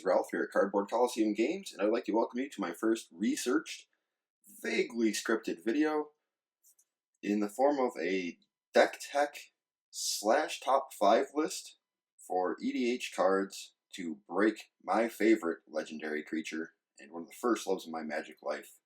is Ralph here at Cardboard Coliseum Games, and I'd like to welcome you to my first researched, vaguely scripted video in the form of a deck tech / top 5 list for EDH cards to break my favorite legendary creature and one of the first loves of my Magic life,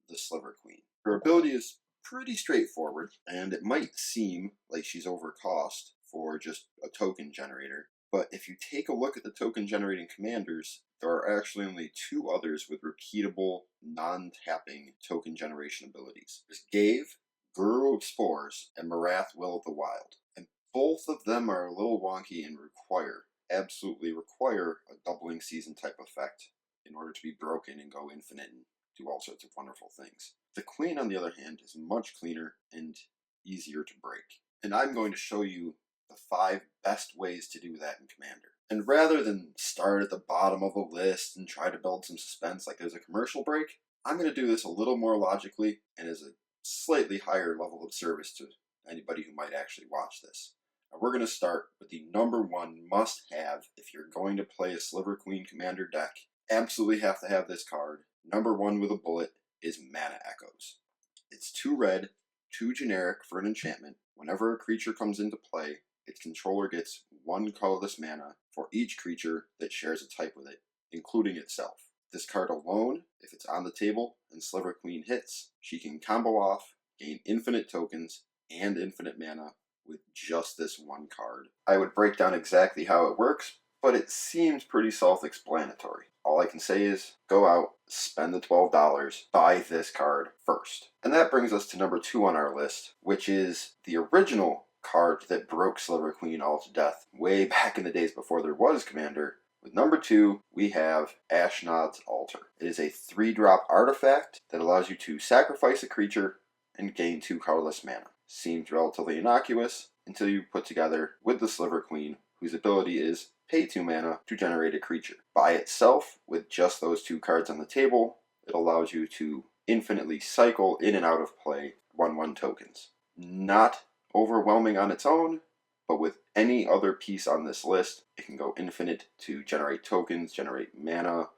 the Sliver Queen. Her ability is pretty straightforward, and it might seem like she's overcost for just a token generator. But if you take a look at the token generating commanders, there are actually only 2 others with repeatable, non-tapping token generation abilities. There's Gave, Guru of Spores, and Marath, Will of the Wild. And both of them are a little wonky and absolutely require a doubling season type effect in order to be broken and go infinite and do all sorts of wonderful things. The Queen, on the other hand, is much cleaner and easier to break. And I'm going to show you the 5 best ways to do that in Commander. And rather than start at the bottom of the list and try to build some suspense like there's a commercial break, I'm going to do this a little more logically and as a slightly higher level of service to anybody who might actually watch this. Now we're going to start with the #1 must-have if you're going to play a Sliver Queen Commander deck. Absolutely have to have this card. #1 with a bullet is Mana Echoes. It's 2 red, 2 generic for an enchantment. Whenever a creature comes into play, its controller gets 1 colorless mana for each creature that shares a type with it, including itself. This card alone, if it's on the table and Sliver Queen hits, she can combo off, gain infinite tokens, and infinite mana with just this 1 card. I would break down exactly how it works, but it seems pretty self-explanatory. All I can say is, go out, spend the $12, buy this card first. And that brings us to #2 on our list, which is the original card that broke Sliver Queen all to death way back in the days before there was Commander. With #2, we have Astronaut Altar. It is a 3-drop artifact that allows you to sacrifice a creature and gain 2 colorless mana. Seems relatively innocuous until you put together with the Sliver Queen, whose ability is pay 2 mana to generate a creature. By itself, with just those 2 cards on the table, it allows you to infinitely cycle in and out of play 1/1 tokens. Not overwhelming on its own, but with any other piece on this list, it can go infinite to generate tokens, generate mana,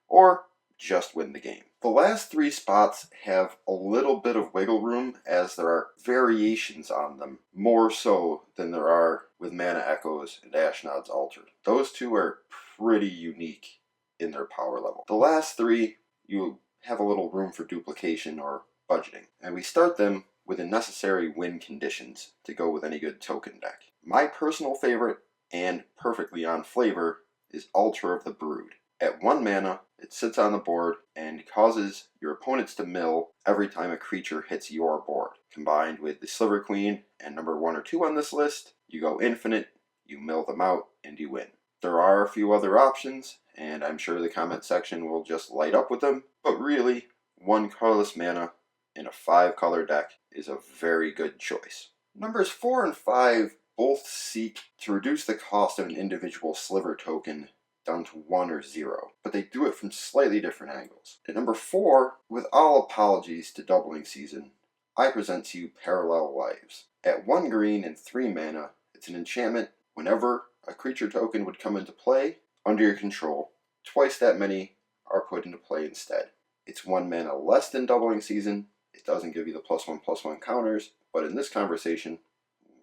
or just win the game. The last 3 spots have a little bit of wiggle room as there are variations on them, more so than there are with Mana Echoes and Astronaut's Altar. Those 2 are pretty unique in their power level. The last 3, you have a little room for duplication or budgeting, and we start them with the necessary win conditions to go with any good token deck. My personal favorite, and perfectly on flavor, is Altar of the Brood. At 1 mana, it sits on the board and causes your opponents to mill every time a creature hits your board. Combined with the Sliver Queen and #1 or 2 on this list, you go infinite, you mill them out, and you win. There are a few other options, and I'm sure the comment section will just light up with them, but really, 1 colorless mana in a 5-color deck is a very good choice. Numbers 4 and 5 both seek to reduce the cost of an individual Sliver token down to 1 or 0, but they do it from slightly different angles. At #4, with all apologies to doubling season, I present to you Parallel Lives. At 1 green and 3 mana, it's an enchantment. Whenever a creature token would come into play under your control, twice that many are put into play instead. It's 1 mana less than doubling season. It doesn't give you the +1/+1 counters, but in this conversation,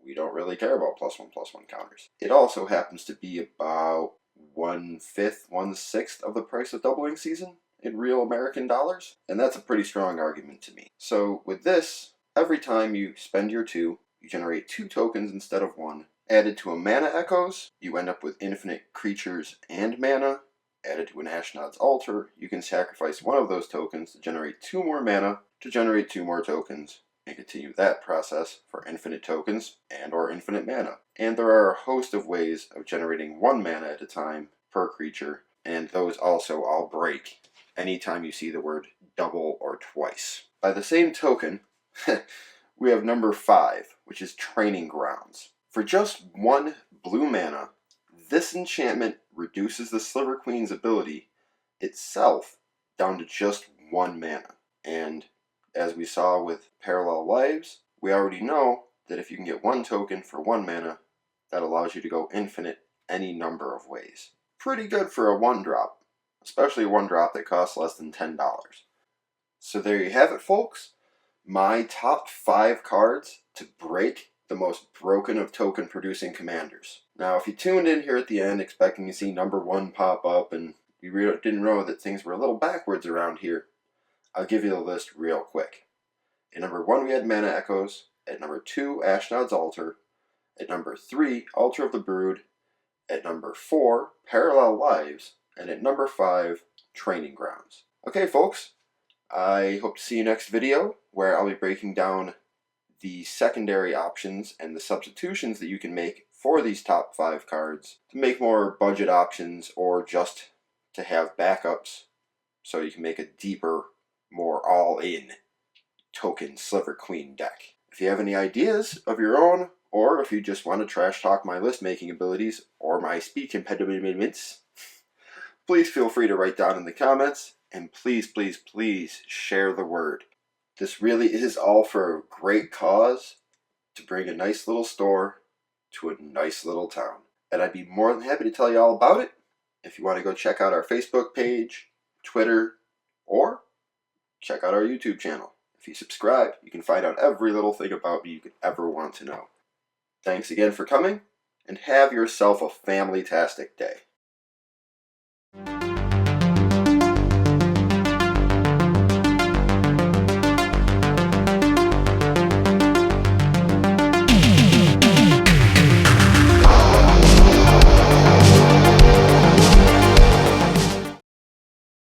we don't really care about +1/+1 counters. It also happens to be about 1/5, 1/6 of the price of doubling season in real American dollars, and that's a pretty strong argument to me. So with this, every time you spend your 2, you generate 2 tokens instead of 1. Added to a Mana Echoes, you end up with infinite creatures and mana. Added to an Astronaut's Altar, you can sacrifice 1 of those tokens to generate 2 more mana to generate 2 more tokens, and continue that process for infinite tokens and or infinite mana. And there are a host of ways of generating 1 mana at a time per creature, and those also all break anytime you see the word double or twice. By the same token, we have #5, which is Training Grounds. For just 1 blue mana, this enchantment reduces the Sliver Queen's ability itself down to just 1 mana. And as we saw with Parallel Lives, we already know that if you can get 1 token for 1 mana, that allows you to go infinite any number of ways. pretty good for a 1-drop, especially a 1-drop that costs less than $10. So there you have it, folks. My top 5 cards to break the most broken of token producing commanders. Now, if you tuned in here at the end expecting to see number 1 pop up and you didn't know that things were a little backwards around here, I'll give you the list real quick. At number 1 we had Mana Echoes, at number 2 Astronaut Altar, at number 3 Altar of the Brood, at number 4 Parallel Lives, and at number 5 Training Grounds. Okay folks, I hope to see you next video where I'll be breaking down the secondary options and the substitutions that you can make for these top 5 cards to make more budget options or just to have backups so you can make a deeper, more all-in token Sliver Queen deck. If you have any ideas of your own, or if you just want to trash talk my list making abilities or my speed impediments, please feel free to write down in the comments, and please, please, please share the word. This really is all for a great cause to bring a nice little store to a nice little town. And I'd be more than happy to tell you all about it if you want to go check out our Facebook page, Twitter, or check out our YouTube channel. If you subscribe, you can find out every little thing about me you could ever want to know. Thanks again for coming, and have yourself a family-tastic day.